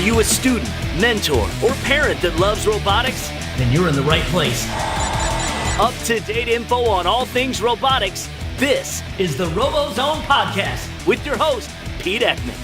you a student, mentor, or parent that loves robotics? Then you're in the right place. Up-to-date info on all things robotics. This is the RoboZone Podcast with your host, Pete Ekman.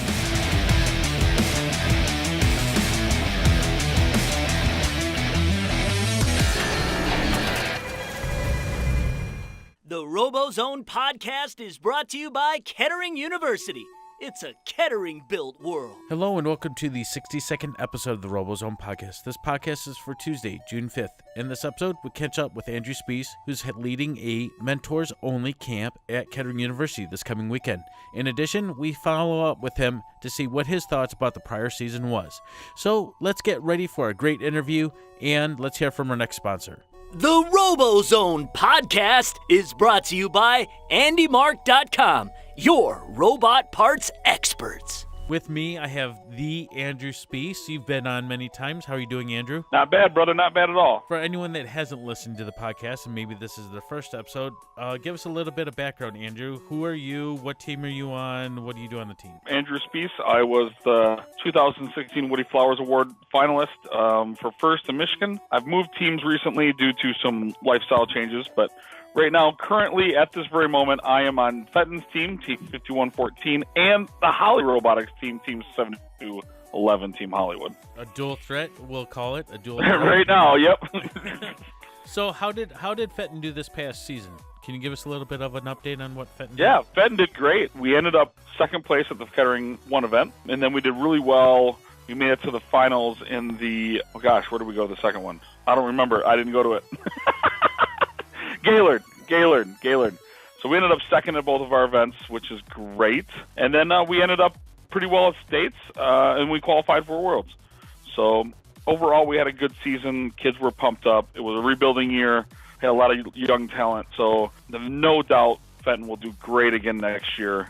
The RoboZone Podcast is brought to you by Kettering University. It's a Kettering-built world. Hello and welcome to the 62nd episode of the RoboZone Podcast. This podcast is for Tuesday, June 5th. In this episode, we catch up with Andrew Spiece, who's leading a mentors-only camp at Kettering University this coming weekend. In addition, we follow up with him to see what his thoughts about the prior season was. So let's get ready for a great interview, and let's hear from our next sponsor. The RoboZone Podcast is brought to you by AndyMark.com, your robot parts experts. With me, I have the Andrew Spiece. You've been on many times. How are you doing, Andrew? Not bad, brother. Not bad at all. For anyone that hasn't listened to the podcast, and maybe this is the first episode, give us a little bit of background, Andrew. Who are you? What team are you on? What do you do on the team? Andrew Spiece. I was the 2016 Woody Flowers Award finalist for first in Michigan. I've moved teams recently due to some lifestyle changes, but right now, currently, at this very moment, I am on Fenton's team, Team 5114, and the Holly Robotics team, Team 7211, Team Hollywood. A dual threat, we'll call it. A dual threat. Right now, yep. So how did Fenton do this past season? Can you give us a little bit of an update on what Fenton did? Yeah, Fenton did great. We ended up second place at the Kettering 1 event, and then we did really well. We made it to the finals in the, where did we go the second one? I don't remember. I didn't go to it. Gaylord. So we ended up second at both of our events, which is great. And then we ended up pretty well at states, and we qualified for Worlds. So overall, we had a good season. Kids were pumped up. It was a rebuilding year. Had a lot of young talent. So no doubt Fenton will do great again next year.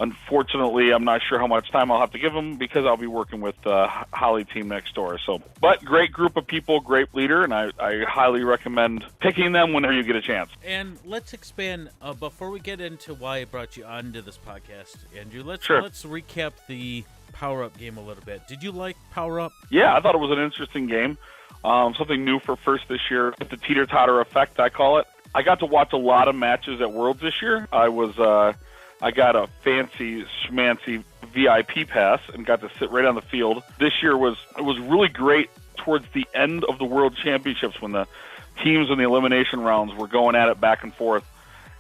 Unfortunately, I'm not sure how much time I'll have to give them because I'll be working with the Holly team next door. So, but great group of people, great leader, and I highly recommend picking them whenever you get a chance. And let's expand, before we get into why I brought you onto this podcast, Andrew, let's recap the Power Up game a little bit. Did you like Power Up? Yeah, I thought it was an interesting game. Something new for first this year, the teeter-totter effect, I call it. I got to watch a lot of matches at Worlds this year. I got a fancy schmancy VIP pass and got to sit right on the field. This year was really great towards the end of the World Championships when the teams in the elimination rounds were going at it back and forth,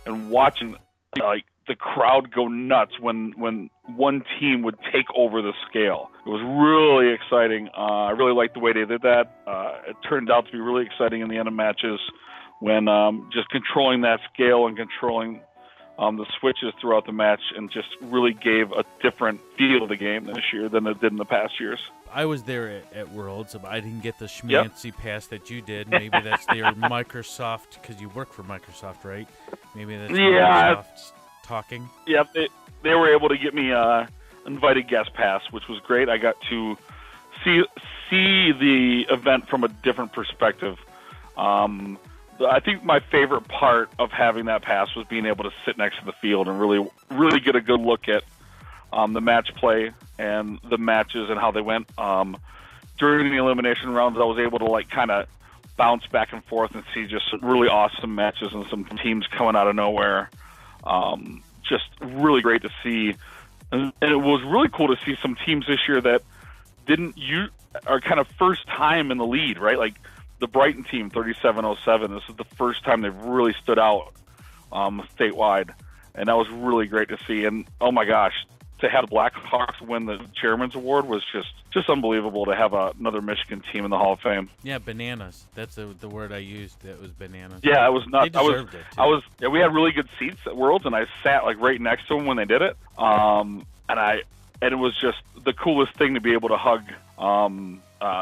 and watching the crowd go nuts when one team would take over the scale. It was really exciting. I really liked the way they did that. It turned out to be really exciting in the end of matches when just controlling that scale and controlling the switches throughout the match, and just really gave a different feel of the game this year than it did in the past years. I was there at Worlds. I didn't get the schmancy pass that you did. Maybe that's their Microsoft, because you work for Microsoft, right? Maybe that's Microsoft talking. Yep, they were able to get me invited guest pass, which was great. I got to see the event from a different perspective. I think my favorite part of having that pass was being able to sit next to the field and really get a good look at the match play and the matches and how they went. During the elimination rounds, I was able to kind of bounce back and forth and see just some really awesome matches and some teams coming out of nowhere. Just really great to see. And it was really cool to see some teams this year that are kind of first time in the lead, right? Like the Brighton team, 3707. This is the first time they've really stood out statewide, and that was really great to see. And oh my gosh, to have the Blackhawks win the Chairman's Award was just unbelievable. To have another Michigan team in the Hall of Fame. Yeah, bananas. That's the word I used. That was bananas. Yeah, it was nuts. They deserved it too. We had really good seats at Worlds, and I sat right next to them when they did it. And it was just the coolest thing to be able to hug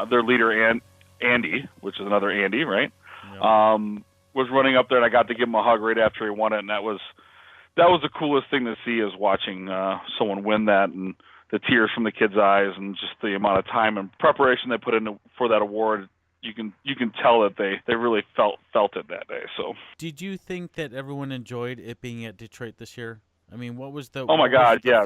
their leader Andy, which is another Andy, right? Yep. Was running up there, and I got to give him a hug right after he won it, and that was the coolest thing to see, is watching someone win that, and the tears from the kids' eyes, and just the amount of time and preparation they put in for that award. You can tell that they really felt it that day. So, did you think that everyone enjoyed it being at Detroit this year? I mean, what was the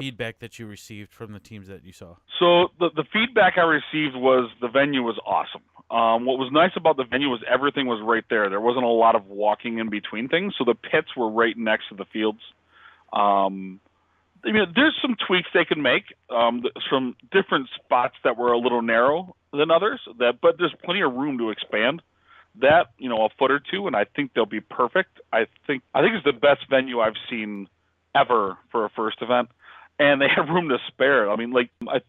feedback that you received from the teams that you saw? So the feedback I received was the venue was awesome. What was nice about the venue was everything was right there. There wasn't a lot of walking in between things, so the pits were right next to the fields. There's some tweaks they can make from different spots that were a little narrow than others, but there's plenty of room to expand that, a foot or two, and I think they'll be perfect. I think it's the best venue I've seen ever for a first event, and they have room to spare. I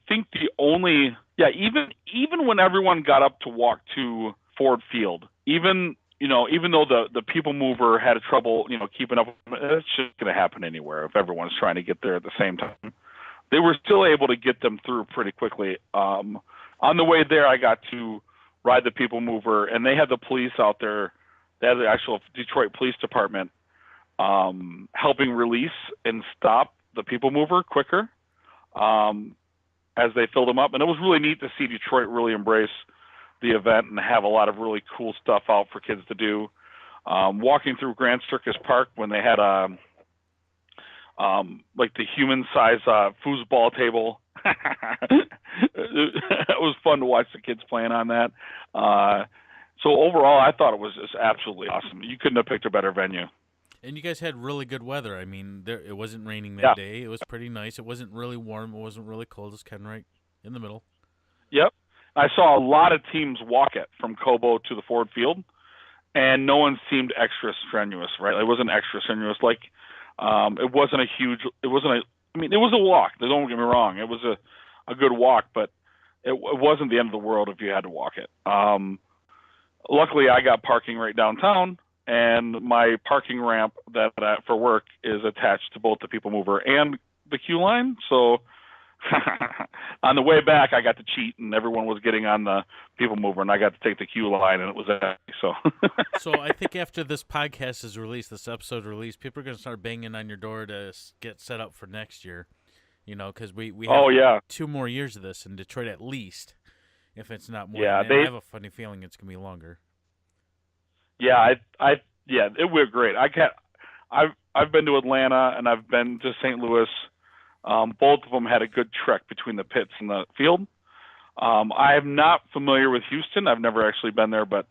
think the only even when everyone got up to walk to Ford Field, even though the people mover had trouble, keeping up, it's just going to happen anywhere if everyone's trying to get there at the same time. They were still able to get them through pretty quickly. On the way there, I got to ride the people mover, and they had the police out there. They had the actual Detroit Police Department helping release and stop the people mover quicker as they filled them up. And it was really neat to see Detroit really embrace the event and have a lot of really cool stuff out for kids to do. Walking through Grand Circus Park when they had the human-size foosball table. It was fun to watch the kids playing on that. So overall, I thought it was just absolutely awesome. You couldn't have picked a better venue. And you guys had really good weather. I mean, it wasn't raining that day. It was pretty nice. It wasn't really warm. It wasn't really cold. It was kind of right in the middle. Yep. I saw a lot of teams walk it from Cobo to the Ford Field, and no one seemed extra strenuous, right? It wasn't extra strenuous. It was a walk. Don't get me wrong. It was a good walk, but it wasn't the end of the world if you had to walk it. Luckily, I got parking right downtown, and my parking ramp for work is attached to both the people mover and the queue line. So on the way back, I got to cheat, and everyone was getting on the people mover, and I got to take the queue line, and it was empty. So I think after this podcast is released, this episode released, people are going to start banging on your door to get set up for next year. Because we have 2 more years of this in Detroit at least, if it's not more. I have a funny feeling it's going to be longer. Yeah, it was great. I've been to Atlanta and I've been to St. Louis. Both of them had a good trek between the pits and the field. I am not familiar with Houston. I've never actually been there, but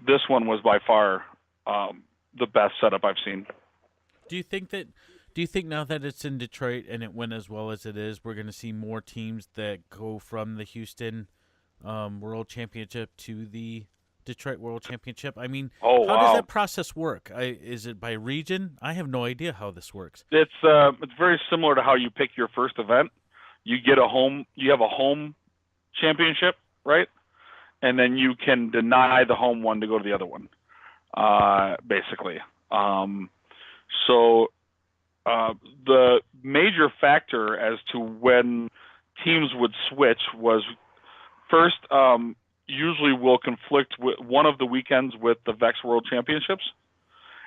this one was by far the best setup I've seen. Do you think now that it's in Detroit and it went as well as it is, we're going to see more teams that go from the Houston World Championship to the Detroit World Championship? I mean, how does that process work? Is it by region? I have no idea how this works. It's very similar to how you pick your first event. You have a home championship, right? And then you can deny the home one to go to the other one, basically. The major factor as to when teams would switch was first, usually will conflict with one of the weekends with the VEX World Championships.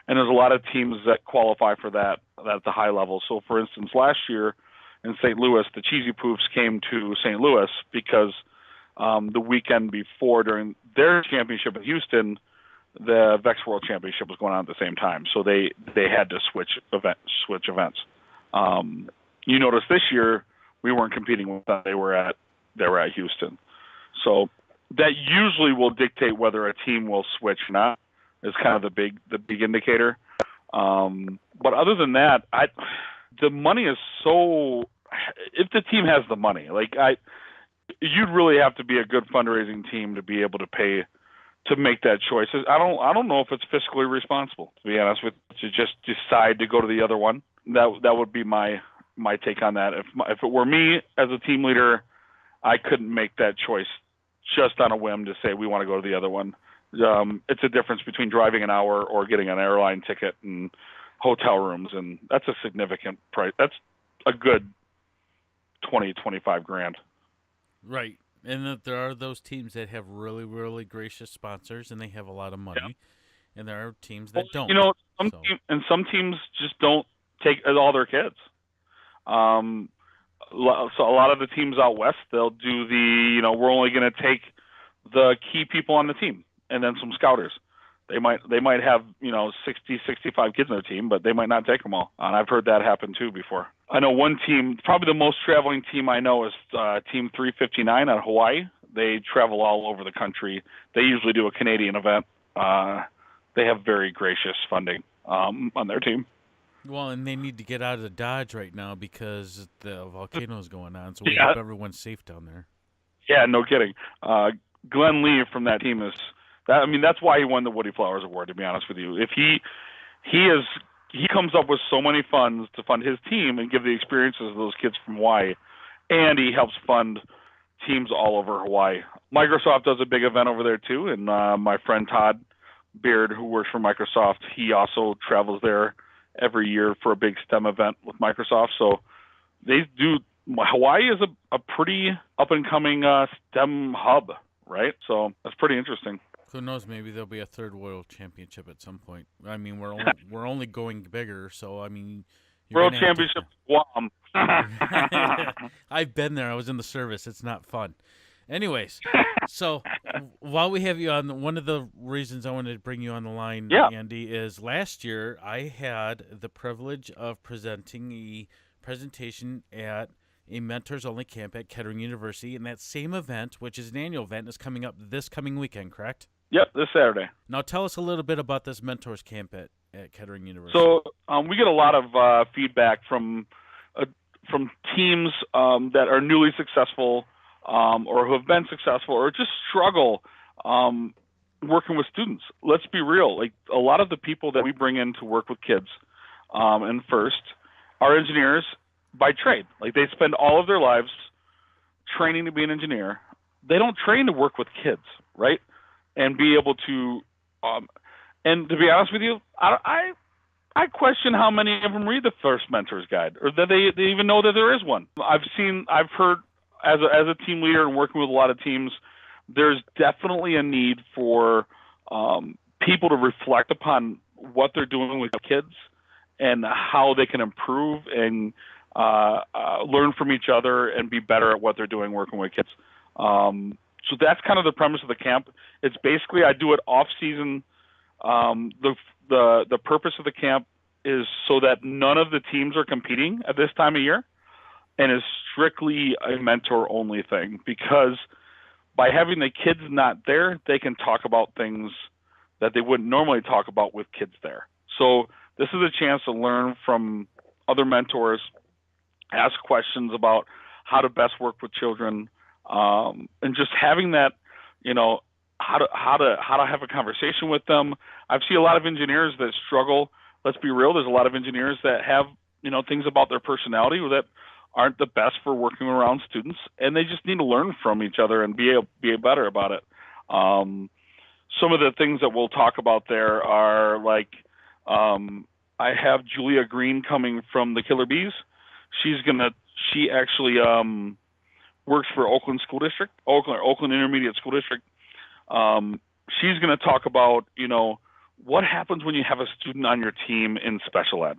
And there's a lot of teams that qualify for that at the high level. So, for instance, last year in St. Louis, the Cheesy Poofs came to St. Louis because the weekend before, during their championship in Houston, the VEX World Championship was going on at the same time. So they had to switch events. You notice this year we weren't competing with them. They were at Houston. So that usually will dictate whether a team will switch or not. Is kind of the big indicator. But other than that, the money is so. If the team has the money, you'd really have to be a good fundraising team to be able to pay to make that choice. I don't know if it's fiscally responsible, to be honest with you, to just decide to go to the other one. That would be my take on that. If it were me as a team leader, I couldn't make that choice just on a whim to say we want to go to the other one. It's a difference between driving an hour or getting an airline ticket and hotel rooms, and that's a significant price. That's a good $20-25 grand. Right, and that there are those teams that have really, really gracious sponsors, and they have a lot of money, and there are teams that don't. Some teams just don't take all their kids. So a lot of the teams out west, they'll do we're only going to take the key people on the team and then some scouters. They might have 60, 65 kids on their team, but they might not take them all. And I've heard that happen too before. I know one team, probably the most traveling team I know is Team 359 out of Hawaii. They travel all over the country. They usually do a Canadian event. They have very gracious funding on their team. Well, and they need to get out of the Dodge right now because the volcano is going on, so we hope everyone's safe down there. Yeah, no kidding. Glenn Lee from that team is that. I mean, that's why he won the Woody Flowers Award. To be honest with you, if he comes up with so many funds to fund his team and give the experiences of those kids from Hawaii, and he helps fund teams all over Hawaii. Microsoft does a big event over there too, and my friend Todd Beard, who works for Microsoft, he also travels there every year for a big STEM event with Microsoft. So they do. Hawaii is a pretty up and coming STEM hub, right? So that's pretty interesting. Who knows? Maybe there'll be a third World Championship at some point. I mean, we're only going bigger, so I mean. World Championship, Guam. I've been there. I was in the service. It's not fun. Anyways, so while we have you on, one of the reasons I wanted to bring you on the line, Andy, is last year I had the privilege of presenting a presentation at a Mentors Only camp at Kettering University, and that same event, which is an annual event, is coming up this coming weekend, correct? Yep, this Saturday. Now tell us a little bit about this Mentors Camp at Kettering University. So we get a lot of feedback from teams that are newly successful or who have been successful or just struggle working with students. Let's be real. Like a lot of the people that we bring in to work with kids and first are engineers by trade. Like they spend all of their lives training to be an engineer. They don't train to work with kids, right? And be able to and to be honest with you, I question how many of them read the first Mentor's Guide or that they even know that there is one. I've heard as a team leader and working with a lot of teams, there's definitely a need for people to reflect upon what they're doing with kids and how they can improve and learn from each other and be better at what they're doing working with kids. So that's kind of the premise of the camp. It's basically I do it off season. The purpose of the camp is so that none of the teams are competing at this time of year and is strictly a mentor-only thing, because by having the kids not there, they can talk about things that they wouldn't normally talk about with kids there. So this is a chance to learn from other mentors, ask questions about how to best work with children, and just having that, how to have a conversation with them. I've seen a lot of engineers that struggle. Let's be real. There's a lot of engineers that have, things about their personality that aren't the best for working around students, and they just need to learn from each other and be better about it. Some of the things that we'll talk about there are like, I have Julia Green coming from the Killer Bees. She actually works for Oakland Intermediate School District. She's going to talk about, what happens when you have a student on your team in special ed,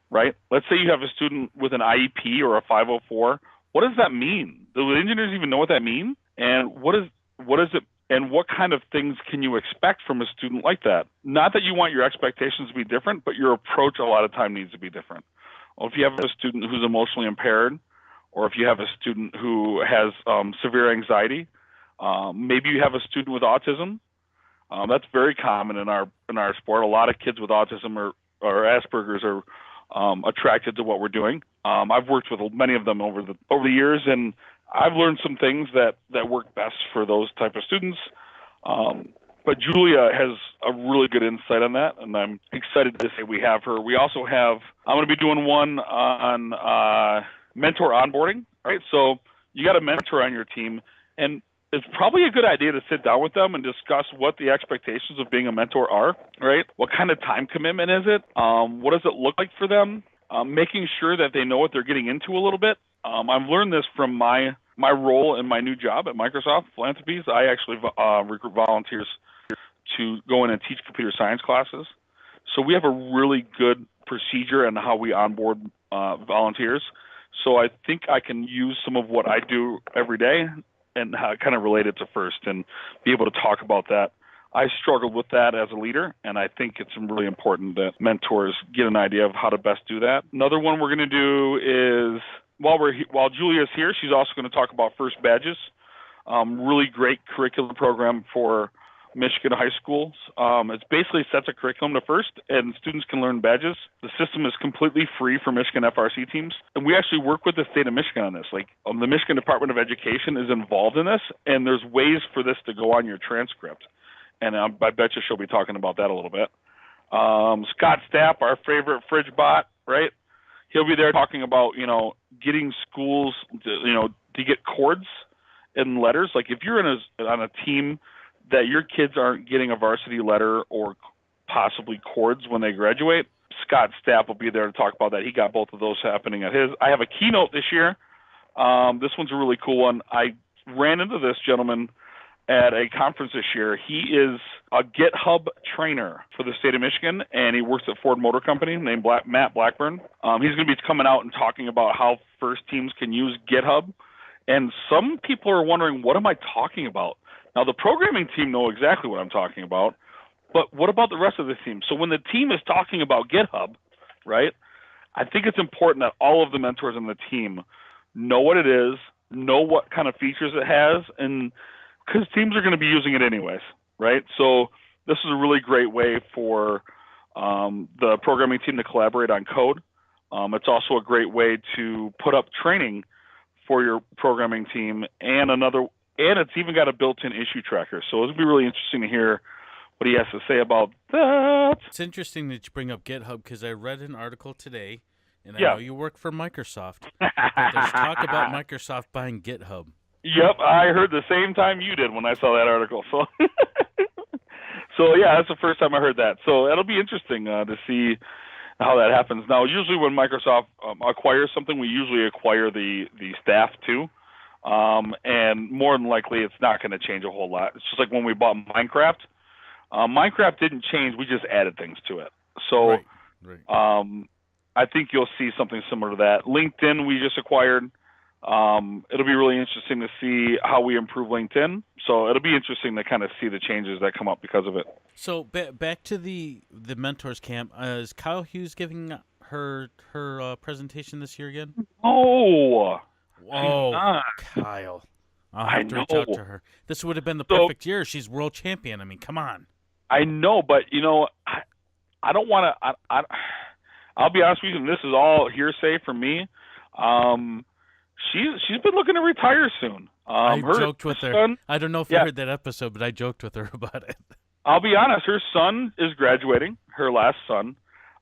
right? Let's say you have a student with an IEP or a 504. What does that mean? Do engineers even know what that means? And what is it? And what kind of things can you expect from a student like that? Not that you want your expectations to be different, but your approach a lot of time needs to be different. Well, if you have a student who's emotionally impaired, or if you have a student who has severe anxiety, maybe you have a student with autism. That's very common in our sport. A lot of kids with autism or Asperger's are attracted to what we're doing. I've worked with many of them over the years, and I've learned some things that work best for those type of students. But Julia has a really good insight on that, and I'm excited to say we have her. We also have, I'm going to be doing one on mentor onboarding, right? So you got a mentor on your team, and it's probably a good idea to sit down with them and discuss what the expectations of being a mentor are, right? What kind of time commitment is it? What does it look like for them? Making sure that they know what they're getting into a little bit. I've learned this from my role in my new job at Microsoft Philanthropies. I actually recruit volunteers to go in and teach computer science classes. So we have a really good procedure on how we onboard volunteers. So I think I can use some of what I do every day and kind of relate it to FIRST and be able to talk about that I struggled with that as a leader, and I think it's really important that mentors get an idea of how to best do that. Another one we're going to do is, while Julia's here, she's also going to talk about first badges. Really great curriculum program for Michigan high schools. It basically sets a curriculum to first, and students can learn badges. The system is completely free for Michigan FRC teams, and we actually work with the state of Michigan on this. The Michigan Department of Education is involved in this, and there's ways for this to go on your transcript. And I bet you she'll be talking about that a little bit. Scott Stapp, our favorite fridge bot, right? He'll be there talking about, getting schools, to get chords and letters. Like if you're on a team that your kids aren't getting a varsity letter or possibly chords when they graduate, Scott Stapp will be there to talk about that. He got both of those happening at his. I have a keynote this year. This one's a really cool one. I ran into this gentleman at a conference this year. He is a GitHub trainer for the state of Michigan, and he works at Ford Motor Company named Matt Blackburn. He's going to be coming out and talking about how first teams can use GitHub. And some people are wondering, what am I talking about? Now, the programming team know exactly what I'm talking about, but what about the rest of the team? So when the team is talking about GitHub, right, I think it's important that all of the mentors on the team know what it is, know what kind of features it has, and because teams are going to be using it anyways, right? So this is a really great way for the programming team to collaborate on code. It's also a great way to put up training for your programming team, and it's even got a built-in issue tracker. So it'll be really interesting to hear what he has to say about that. It's interesting that you bring up GitHub because I read an article today, and I know you work for Microsoft, but there's talk about Microsoft buying GitHub. Yep, I heard the same time you did when I saw that article. So yeah, that's the first time I heard that. So it'll be interesting to see how that happens. Now, usually when Microsoft acquires something, we usually acquire the staff too. And more than likely, it's not going to change a whole lot. It's just like when we bought Minecraft. Minecraft didn't change. We just added things to it. So right. I think you'll see something similar to that. LinkedIn, we just acquired. It'll be really interesting to see how we improve LinkedIn. So it'll be interesting to kind of see the changes that come up because of it. So back to the mentors camp. Is Kyle Hughes giving her presentation this year again? Oh, Kyle. I'll have to reach out to her. This would have been the perfect year. She's world champion. I mean, come on. I know, but I don't want to. I'll be honest with you, and this is all hearsay from me. She's been looking to retire soon. I joked with her. I don't know if you heard that episode, but I joked with her about it. I'll be honest. Her son is graduating. Her last son,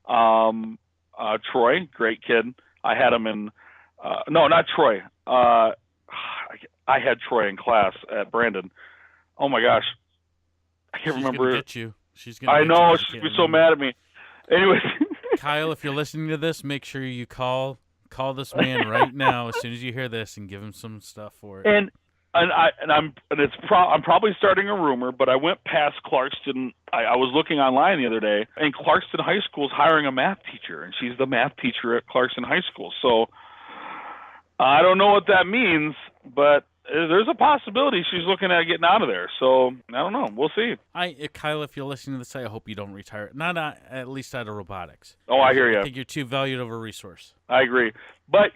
Troy, great kid. I had him in. No, not Troy. I had Troy in class at Brandon. Oh my gosh, I can't remember. Gonna get you. She's gonna. I know. She's gonna be so mad at me. Anyway, Kyle, if you're listening to this, make sure you call this man right now as soon as you hear this and give him some stuff for it. And I'm probably starting a rumor, but I went past Clarkston. I was looking online the other day, and Clarkston High School is hiring a math teacher, and she's the math teacher at Clarkston High School. So I don't know what that means, but there's a possibility she's looking at getting out of there. So I don't know. We'll see. Kyle, if you're listening to this, I hope you don't retire. Not at least out of robotics. Oh, I hear you. I think you're too valued of a resource. I agree. But,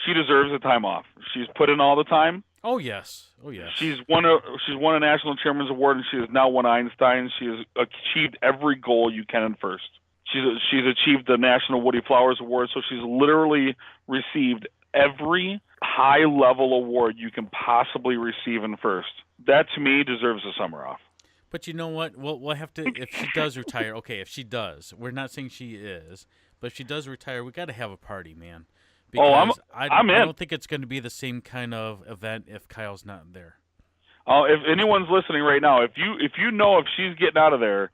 she deserves the time off. She's put in all the time. Oh, yes. She's won a National Chairman's Award, and she has now won Einstein. She has achieved every goal you can in first. She's achieved the National Woody Flowers Award, so she's literally received every high-level award you can possibly receive in first. That, to me, deserves a summer off. But you know what? We'll have to, if she does retire, okay, if she does, we're not saying she is, but if she does retire, we got to have a party, man. Because I'm in. I don't think it's going to be the same kind of event if Kyle's not there. If anyone's listening right now, if you know if she's getting out of there,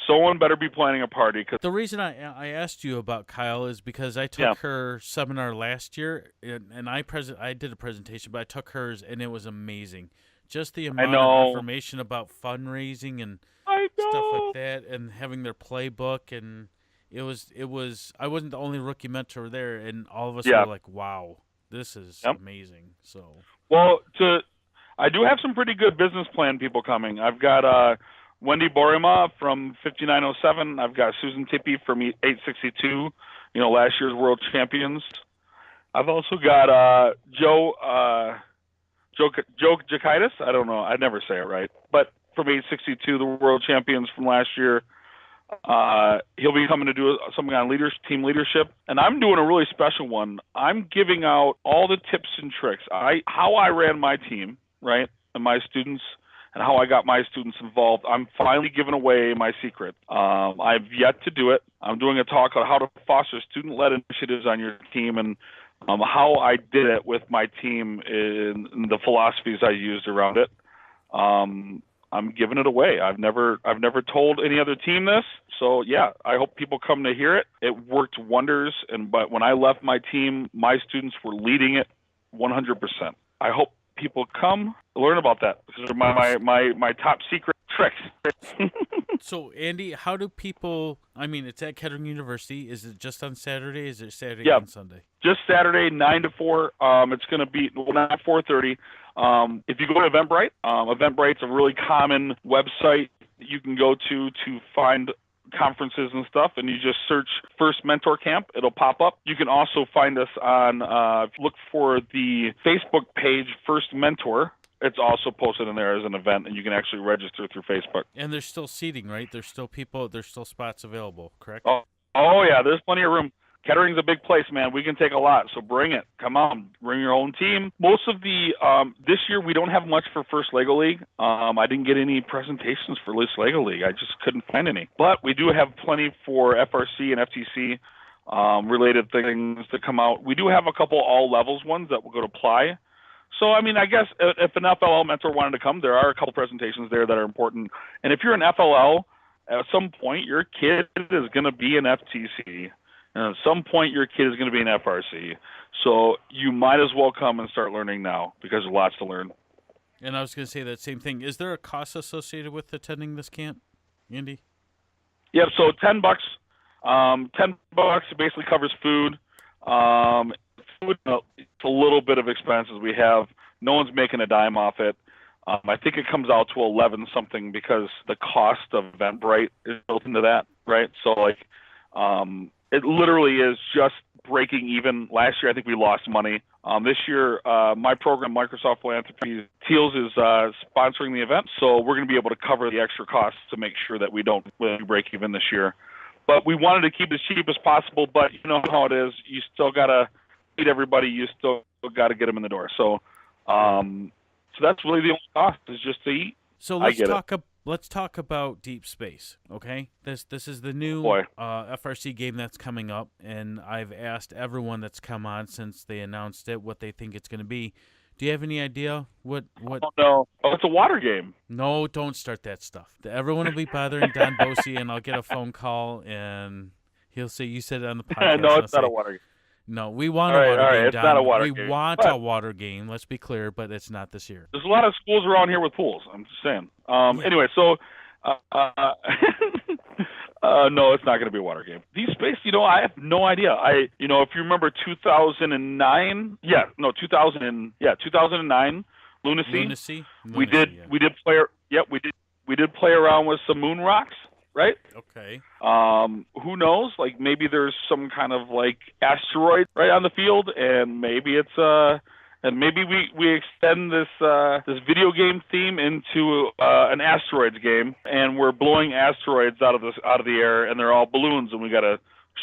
someone better be planning a party. Cause the reason I asked you about Kyle is because I took her seminar last year, and I did a presentation, but I took hers, and it was amazing. Just the amount of information about fundraising and stuff like that, and having their playbook, and it was. I wasn't the only rookie mentor there, and all of us were like, "Wow, this is amazing." So, I do have some pretty good business plan people coming. I've got Wendy Borima from 5907. I've got Susan Tippy from 862, last year's world champions. I've also got Joe Jakaitis. I don't know. I never say it right. But from 862, the world champions from last year. He'll be coming to do something on team leadership. And I'm doing a really special one. I'm giving out all the tips and tricks. How I ran my team, right, and my students, and how I got my students involved. I'm finally giving away my secret. I've yet to do it. I'm doing a talk on how to foster student-led initiatives on your team and how I did it with my team and the philosophies I used around it. I'm giving it away. I've never told any other team this. So yeah, I hope people come to hear it. It worked wonders. But when I left my team, my students were leading it 100%. I hope people come learn about that. This is my top secret tricks. So Andy, how do people? I mean, it's at Kettering University. Is it just on Saturday? Is it Saturday and Sunday? Just Saturday, 9 to 4. It's going to be 4:30. If you go to Eventbrite, Eventbrite's a really common website that you can go to find conferences and stuff, and you just search First Mentor Camp. It'll pop up. You can also find us on, look for the Facebook page First Mentor. It's also posted in there as an event, and you can actually register through Facebook. And there's still seating, right? There's still spots available, correct? Oh yeah, there's plenty of room. Kettering's a big place, man. We can take a lot, so bring it. Come on, bring your own team. Most of the this year we don't have much for First Lego League. I didn't get any presentations for this Lego League. I just couldn't find any. But we do have plenty for FRC and FTC related things to come out. We do have a couple all levels ones that will go to Ply. So, I mean, I guess if an FLL mentor wanted to come, there are a couple presentations there that are important. And if you're an FLL, at some point your kid is going to be an FTC. And at some point your kid is going to be an FRC. So you might as well come and start learning now because there's lots to learn. And I was going to say that same thing. Is there a cost associated with attending this camp, Andy? Yeah, so $10. $10 basically covers food. Food, it's a little bit of expenses we have. No one's making a dime off it. I think it comes out to 11 something because the cost of Eventbrite is built into that, right? So it literally is just breaking even. Last year I think we lost money. This year my program, Microsoft Philanthropy, Teals is sponsoring the event, so we're going to be able to cover the extra costs to make sure that we don't break even this year. But we wanted to keep it as cheap as possible, but you know how it is. You still got to feed everybody. You still got to get them in the door. So that's really the only cost is just to eat. So let's talk about Deep Space, okay? This is the new FRC game that's coming up, and I've asked everyone that's come on since they announced it what they think it's going to be. Do you have any idea what? Oh, no. Oh, it's a water game. No, don't start that stuff. Everyone will be bothering Don Bosey, and I'll get a phone call, and he'll say, you said it on the podcast. No, it's not a water game. No, we want a water game, it's Don. not a water game. We want a water game, let's be clear, but it's not this year. There's a lot of schools around here with pools, I'm just saying. Anyway, so no, it's not going to be a water game. Deep Space, I have no idea. If you remember 2009, 2009, Lunacy. We did play around with some moon rocks, right? Okay. Who knows? Like maybe there's some kind of like asteroid right on the field, and maybe it's and maybe we extend this video game theme into an asteroids game, and we're blowing asteroids out of the air, and they're all balloons, and we got to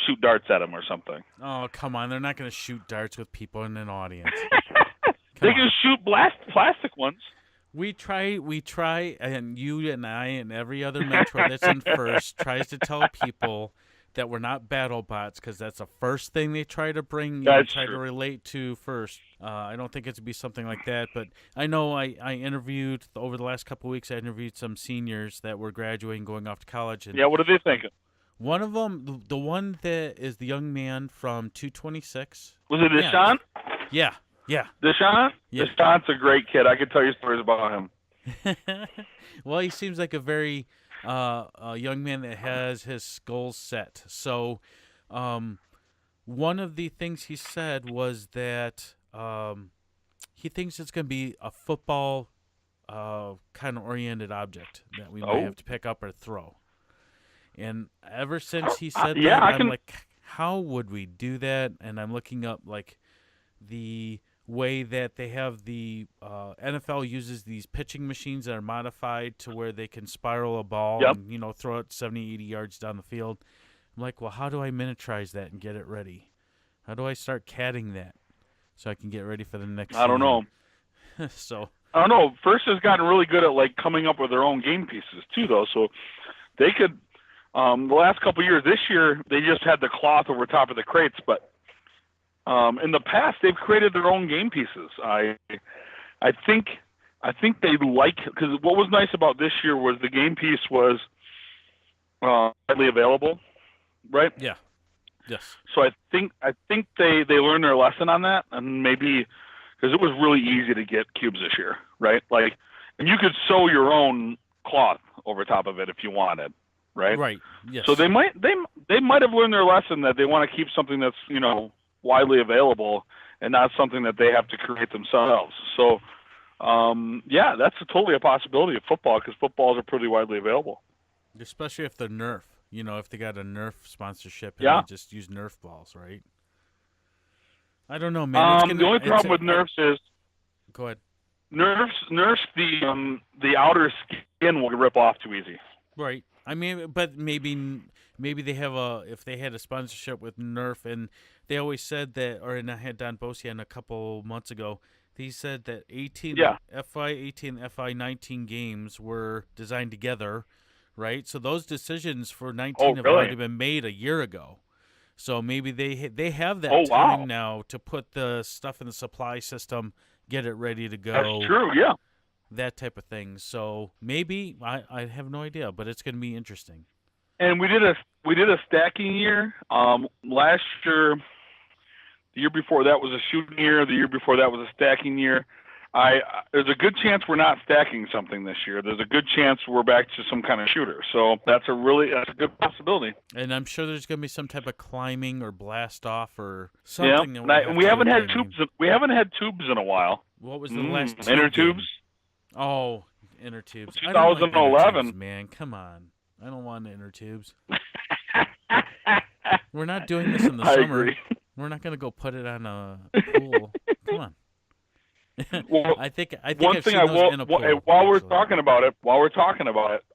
shoot darts at them or something. Oh, come on! They're not going to shoot darts with people in an audience. They can shoot plastic ones. We try, and you and I and every other mentor that's in first tries to tell people that we're not battle bots, because that's the first thing they try to bring, try to relate to first. I don't think it would be something like that, but I know I interviewed, over the last couple of weeks, I interviewed some seniors that were graduating, going off to college. And what are they thinking? One of them, the one that is the young man from 226. Was it Deshaun? Yeah. Deshaun? Yeah. Deshaun's a great kid. I could tell you stories about him. Well, he seems like a very a young man that has his goals set. So one of the things he said was that he thinks it's going to be a football kind of oriented object that we might have to pick up or throw. And ever since he said that, I'm like, how would we do that? And I'm looking up like the way that they have the NFL uses these pitching machines that are modified to where they can spiral a ball and, you know, throw it 70, 80 yards down the field. I'm like, well, how do I miniaturize that and get it ready? How do I start CADing that so I can get ready for the next I don't know. So I don't know. First has gotten really good at like coming up with their own game pieces too, though. So they could. The last couple of years, this year they just had the cloth over top of the crates, but in the past they've created their own game pieces. I think they like, because what was nice about this year was the game piece was widely available, right? Yeah. Yes. So I think they learned their lesson on that, and maybe because it was really easy to get cubes this year, right? Like, and you could sew your own cloth over top of it if you wanted, right? Right. Yes. So they might have learned their lesson that they want to keep something that's, you know, widely available and not something that they have to create themselves. So yeah, that's totally a possibility of football, because footballs are pretty widely available. Especially if they're Nerf. You know, if they got a Nerf sponsorship and they just use Nerf balls, right? I don't know, man. The only problem with Nerfs is, go ahead. Nerfs the outer skin will rip off too easy. Right. I mean, but maybe they have if they had a sponsorship with Nerf, and they always said that, or and I had Don Bosian a couple months ago. He said that FY18 and FY19 games were designed together, right? So those decisions for 19 have already been made a year ago. So maybe they have that time now to put the stuff in the supply system, get it ready to go. That's true, yeah. That type of thing. So maybe I have no idea, but it's going to be interesting. And we did a stacking year. Last year, the year before that was a shooting year. The year before that was a stacking year. There's a good chance we're not stacking something this year. There's a good chance we're back to some kind of shooter. So that's a good possibility. And I'm sure there's going to be some type of climbing or blast off or something. Yeah, we haven't had tubes. We haven't had tubes in a while. What was the last inner tubes? Oh, inner tubes. 2011, I don't like inner tubes, man. Come on, I don't want inner tubes. We're not doing this in the summer. Agree. We're not going to go put it on a pool. Come on. Well, I think one I've thing seen those in a pool. While we're talking about it,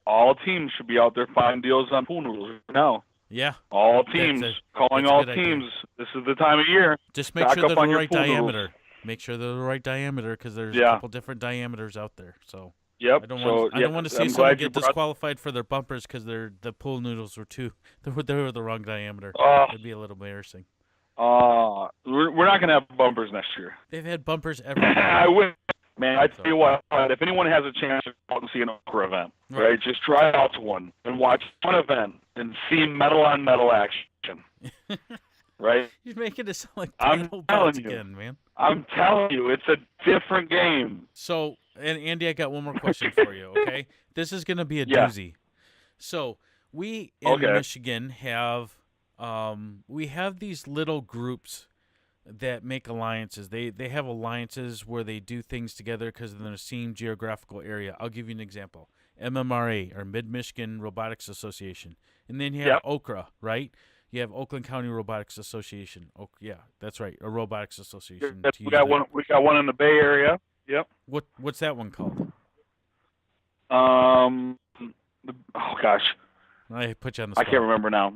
all teams should be out there finding deals on pool noodles now. Yeah. All teams, calling all teams. Idea. This is the time of year. Just make sure they're the right diameter. Noodles. Make sure they're the right diameter, because there's a couple different diameters out there. So yep. I don't want to see someone get disqualified for their bumpers because the pool noodles were they were the wrong diameter. It'd be a little embarrassing. We're not going to have bumpers next year. They've had bumpers every year. I wish, man. I tell you what, if anyone has a chance to go out and see an Okra event, right, just try out to one and watch one event and see metal on metal action. Right? You're making it sound like I'm telling you again, man. I'm telling you, it's a different game. So, and Andy, I got one more question for you, okay? This is going to be a doozy. So, we in Michigan have we have these little groups that make alliances. They have alliances where they do things together because they're in the same geographical area. I'll give you an example. MMRA, or Mid-Michigan Robotics Association. And then you have OKRA, right? You have Oakland County Robotics Association. Oh, yeah, that's right, a robotics association. We got one in the Bay Area. Yep. What's that one called? Oh gosh, I put you on the spot. I can't remember now.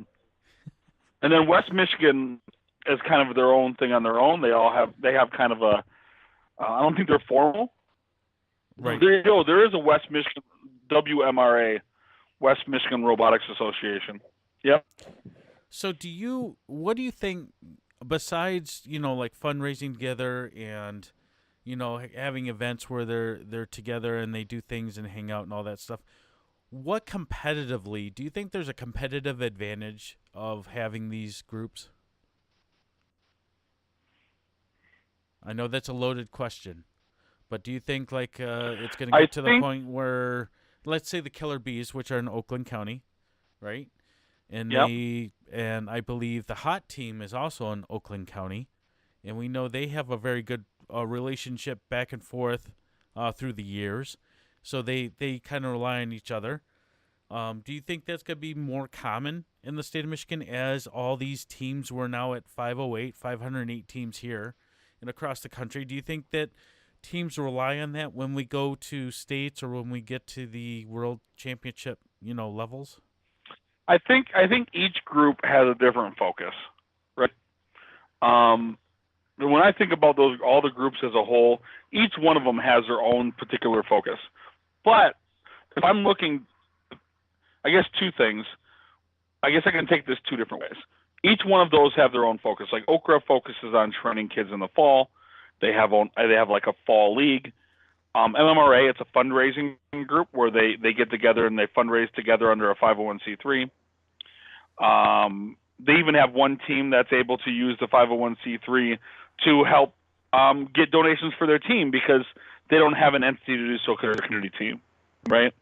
And then West Michigan is kind of their own thing on their own. They have kind of a. I don't think they're formal. Right. There is a West Michigan WMRA, West Michigan Robotics Association. Yep. So what do you think, besides, like fundraising together and, having events where they're together and they do things and hang out and all that stuff, what competitively, do you think there's a competitive advantage of having these groups? I know that's a loaded question, but do you think it's going to get to the point where, let's say the Killer Bees, which are in Oakland County, right? And and I believe the Hot Team is also in Oakland County, and we know they have a very good relationship back and forth through the years. So they kind of rely on each other. Do you think that's going to be more common in the state of Michigan as all these teams were now at 508 teams here and across the country? Do you think that teams rely on that when we go to states or when we get to the world championship, levels? I think each group has a different focus, right? When I think about all the groups as a whole, each one of them has their own particular focus. But if I'm looking, I guess two things. I guess I can take this two different ways. Each one of those have their own focus. Like Okra focuses on training kids in the fall. They have like a fall league. MMRA, it's a fundraising group where they get together and they fundraise together under a 501c3. They even have one team that's able to use the 501c3 to help get donations for their team because they don't have an entity to do so because they're a community team, right?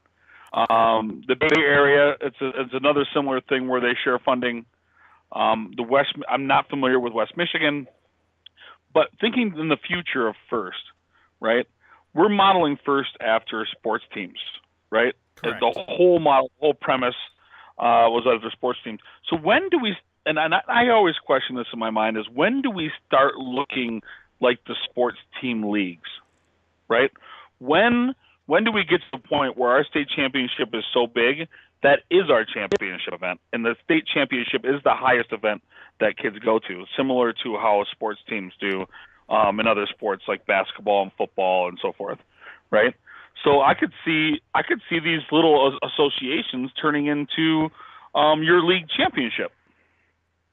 The Bay Area, it's another similar thing where they share funding. I'm not familiar with West Michigan, but thinking in the future of FIRST, right? We're modeling FIRST after sports teams, right? Correct. The whole premise was after sports teams. So when do we? And I always question this in my mind: is when do we start looking like the sports team leagues, right? When do we get to the point where our state championship is so big that is our championship event, and the state championship is the highest event that kids go to, similar to how sports teams do in other sports like basketball and football and so forth, right? So I could see these little associations turning into your league championship.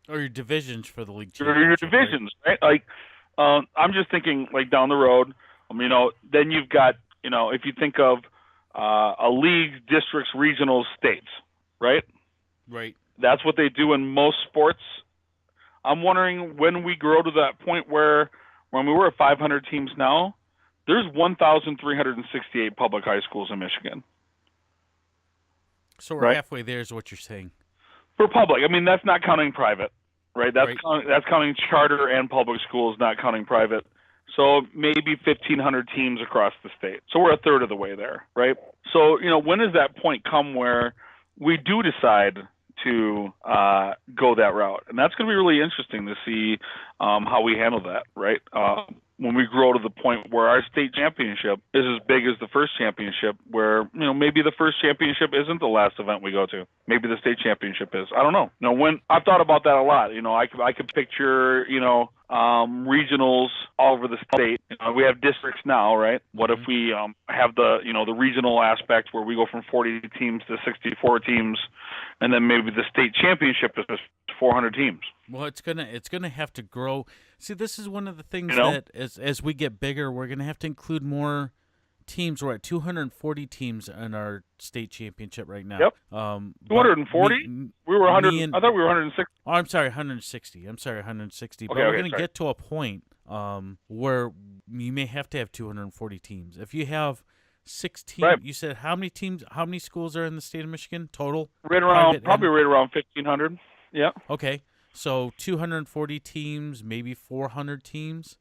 Or your divisions for the league championship. Or your divisions, right? Like, I'm just thinking, like, down the road, then you've got, if you think of a league, districts, regionals, states, right? Right. That's what they do in most sports. I'm wondering when we grow to that point where when we were at 500 teams now, there's 1,368 public high schools in Michigan. So we're halfway there is what you're saying. For public. I mean, that's not counting private, right? That's counting charter and public schools, not counting private. So maybe 1,500 teams across the state. So we're a third of the way there, right? So, when does that point come where we do decide to go that route? And that's going to be really interesting to see how we handle that, right? When we grow to the point where our state championship is as big as the FIRST championship, where, maybe the FIRST championship isn't the last event we go to. Maybe the state championship is. I don't know. When I've thought about that a lot. I could picture, regionals all over the state. We have districts now, right? What if we have the regional aspect where we go from 40 teams to 64 teams, and then maybe the state championship is 400 teams? Well, it's gonna have to grow. See, this is one of the things that as we get bigger, we're gonna have to include more teams. We're at 240 teams in our state championship right now. Yep. 240? We were 100. I thought we were 160. Oh, I'm sorry, 160. But we're going to get to a point where you may have to have 240 teams. If you have 16, right. You said how many schools are in the state of Michigan total? Right around 1,500. Yeah. Okay. So 240 teams, maybe 400 teams,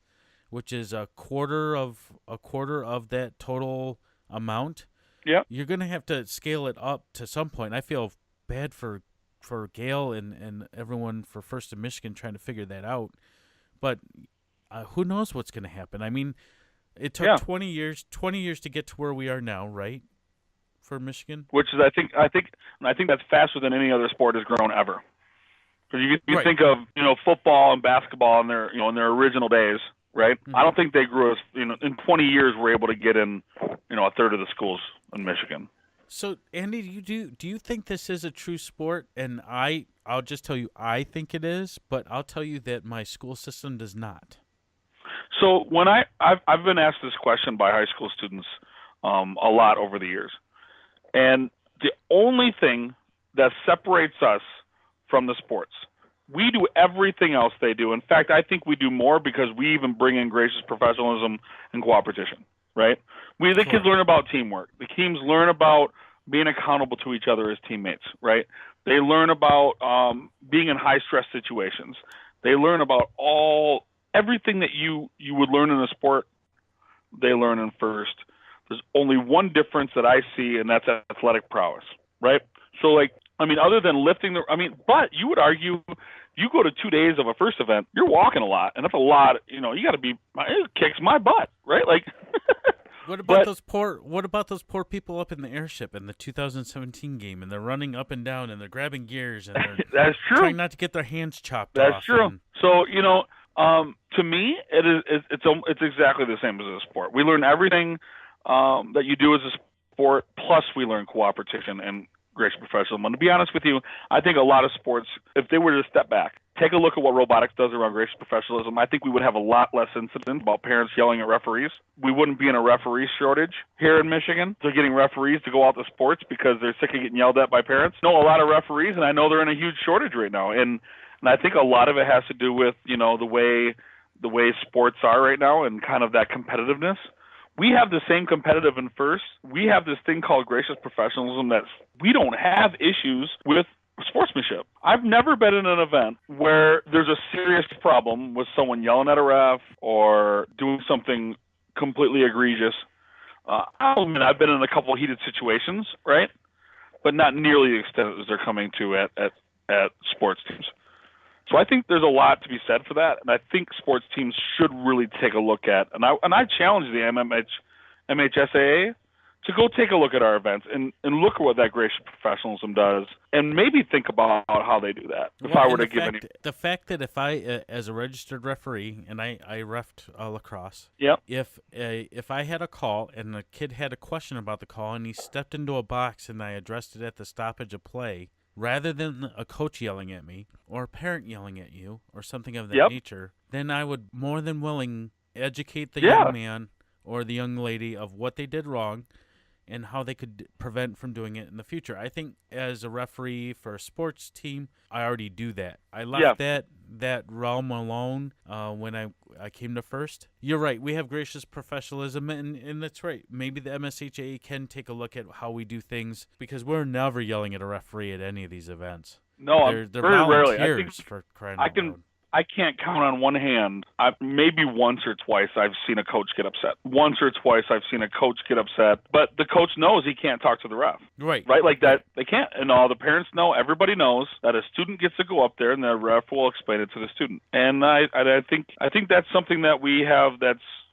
which is a quarter of that total amount. Yeah. You're going to have to scale it up to some point. I feel bad for Gail and everyone for First in Michigan trying to figure that out. But who knows what's going to happen? I mean, it took 20 years to get to where we are now, right? For Michigan, which is I think that's faster than any other sport has grown ever. Because you think of football and basketball in their original days, right? Mm-hmm. I don't think they grew as in 20 years we're able to get in a third of the schools in Michigan. So Andy, do you think this is a true sport? And I'll just tell you I think it is, but I'll tell you that my school system does not. So when I've been asked this question by high school students a lot over the years, and the only thing that separates us from the sports, we do everything else they do. In fact, I think we do more because we even bring in gracious professionalism and cooperation, right? The kids learn about teamwork. The teams learn about being accountable to each other as teammates, right? They learn about being in high-stress situations. They learn about everything that you would learn in a sport, they learn in FIRST. There's only one difference that I see, and that's athletic prowess, right? So, other than lifting but you would argue, you go to 2 days of a first event, you're walking a lot, and that's a lot. You got to be. It kicks my butt, right? What about those poor people up in the airship in the 2017 game, and they're running up and down, and they're grabbing gears, and they're that's true. Trying not to get their hands chopped off. That's true. So to me, it's exactly the same as a sport. We learn everything that you do as a sport, plus we learn cooperation and gracious professionalism. And to be honest with you, I think a lot of sports, if they were to step back, take a look at what robotics does around gracious professionalism, I think we would have a lot less incidents about parents yelling at referees. We wouldn't be in a referee shortage here in Michigan. They're getting referees to go out to sports because they're sick of getting yelled at by parents. I know a lot of referees, and I know they're in a huge shortage right now. And I think a lot of it has to do with, the way sports are right now and kind of that competitiveness. We have the same competitive in first. We have this thing called gracious professionalism that we don't have issues with sportsmanship. I've never been in an event where there's a serious problem with someone yelling at a ref or doing something completely egregious. I'll admit I've been in a couple of heated situations, right? But not nearly the extent as they're coming to at sports teams. So I think there's a lot to be said for that, and I think sports teams should really take a look at. And I challenge the MHSAA to go take a look at our events and look at what that gracious professionalism does, and maybe think about how they do that. If I were to give the fact that if I, as a registered referee, and I reffed lacrosse, yep. If I had a call and the kid had a question about the call and he stepped into a box and I addressed it at the stoppage of play, rather than a coach yelling at me or a parent yelling at you or something of that nature, then I would more than willing educate the young man or the young lady of what they did wrong and how they could prevent from doing it in the future. I think as a referee for a sports team, I already do that. I left that realm alone when I came to first. You're right. We have gracious professionalism, and that's right. Maybe the MSHA can take a look at how we do things, because we're never yelling at a referee at any of these events. No, they're very rarely. I think for crying out loud. I can't count on one hand. Maybe once or twice I've seen a coach get upset. Once or twice I've seen a coach get upset, but the coach knows he can't talk to the ref. Right. Like that, they can't. And all the parents know, everybody knows that a student gets to go up there and the ref will explain it to the student. And I think that's something that we have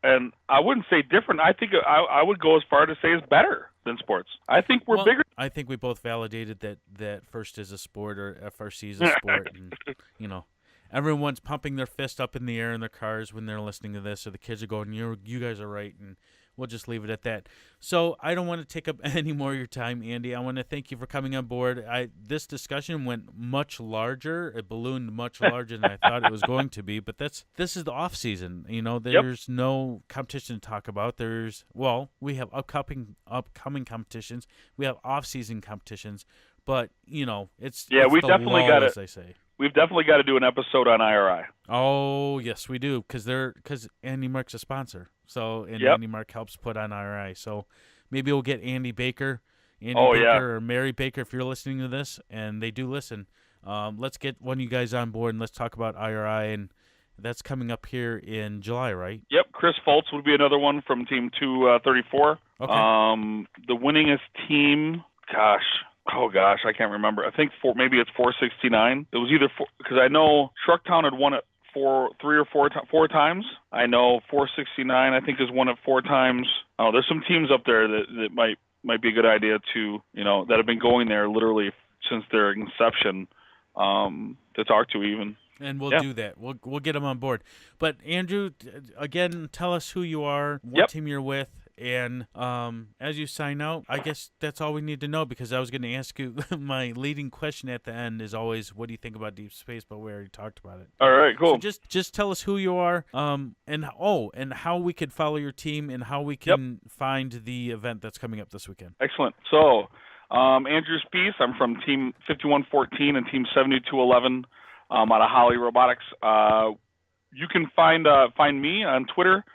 and I wouldn't say different. I think I would go as far to say it's better than sports. I think we're bigger. I think we both validated that first is a sport, or FRC is a sport, and everyone's pumping their fist up in the air in their cars when they're listening to this, or the kids are going, you guys are right, and we'll just leave it at that. So I don't want to take up any more of your time, Andy. I want to thank you for coming on board. This discussion went much larger. It ballooned much larger than I thought it was going to be, but this is the off season. There's no competition to talk about. We have upcoming competitions. We have off-season competitions, but it's we the definitely lull, got as they say. We've definitely got to do an episode on IRI. Oh, yes, we do, because Andy Mark's a sponsor. So, Andy Mark helps put on IRI. So maybe we'll get Andy Baker, or Mary Baker, if you're listening to this, and they do listen. Let's get one of you guys on board, and let's talk about IRI, and that's coming up here in July, right? Yep, Chris Fultz would be another one from Team 234. Okay. The winningest team, I can't remember. I think maybe it's 469. It was either because I know Trucktown had won it three or four times. I know 469, I think, has won it 4 times. Oh, there's some teams up there that might be a good idea to, that have been going there literally since their inception, to talk to even. And we'll do that. We'll get them on board. But Andrew, again, tell us who you are, what team you're with. And as you sign out, I guess that's all we need to know, because I was going to ask you, my leading question at the end is always, what do you think about deep space? But we already talked about it. All right, cool. So just tell us who you are, and how we could follow your team, and how we can find the event that's coming up this weekend. Excellent. So, Andrew Spiece, I'm from Team 5114 and Team 7211 out of Holly Robotics. You can find me on Twitter,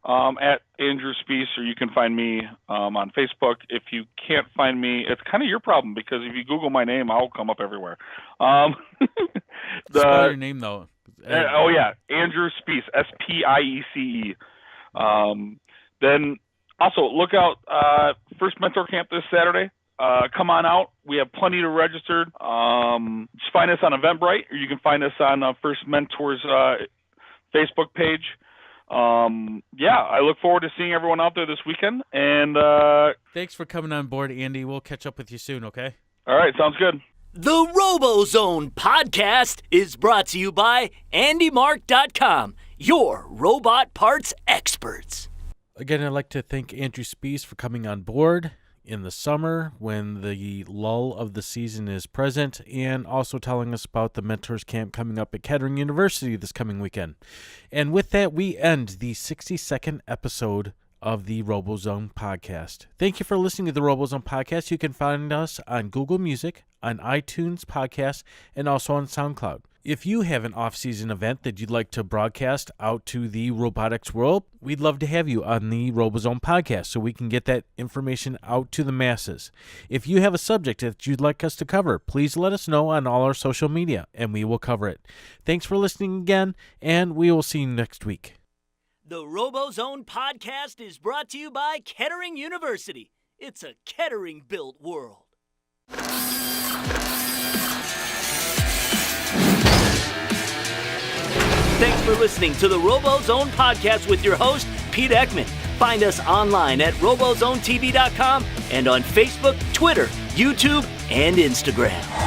at Andrew Spiece, or you can find me on Facebook. If you can't find me, it's kind of your problem, because if you Google my name, I'll come up everywhere. Spell your name, though. Andrew Spiece, Spiece. Then Also, look out, first mentor camp this Saturday. Come on out. We have plenty to register. Just find us on Eventbrite, or you can find us on First Mentors Facebook page. I look forward to seeing everyone out there this weekend. And thanks for coming on board, Andy. We'll catch up with you soon, okay? All right, sounds good. The RoboZone podcast is brought to you by AndyMark.com, your robot parts experts. Again, I'd like to thank Andrew Spiece for coming on board in the summer when the lull of the season is present, and also telling us about the Mentors Camp coming up at Kettering University this coming weekend. And with that, we end the 62nd episode of the RoboZone podcast. Thank you for listening to the RoboZone podcast. You can find us on Google Music, on iTunes Podcast, and also on SoundCloud. If you have an off-season event that you'd like to broadcast out to the robotics world, we'd love to have you on the RoboZone podcast so we can get that information out to the masses. If you have a subject that you'd like us to cover, please let us know on all our social media, and we will cover it. Thanks for listening again, and we will see you next week. The RoboZone podcast is brought to you by Kettering University. It's a Kettering-built world. Thanks for listening to the RoboZone podcast with your host, Pete Ekman. Find us online at RoboZoneTV.com and on Facebook, Twitter, YouTube, and Instagram.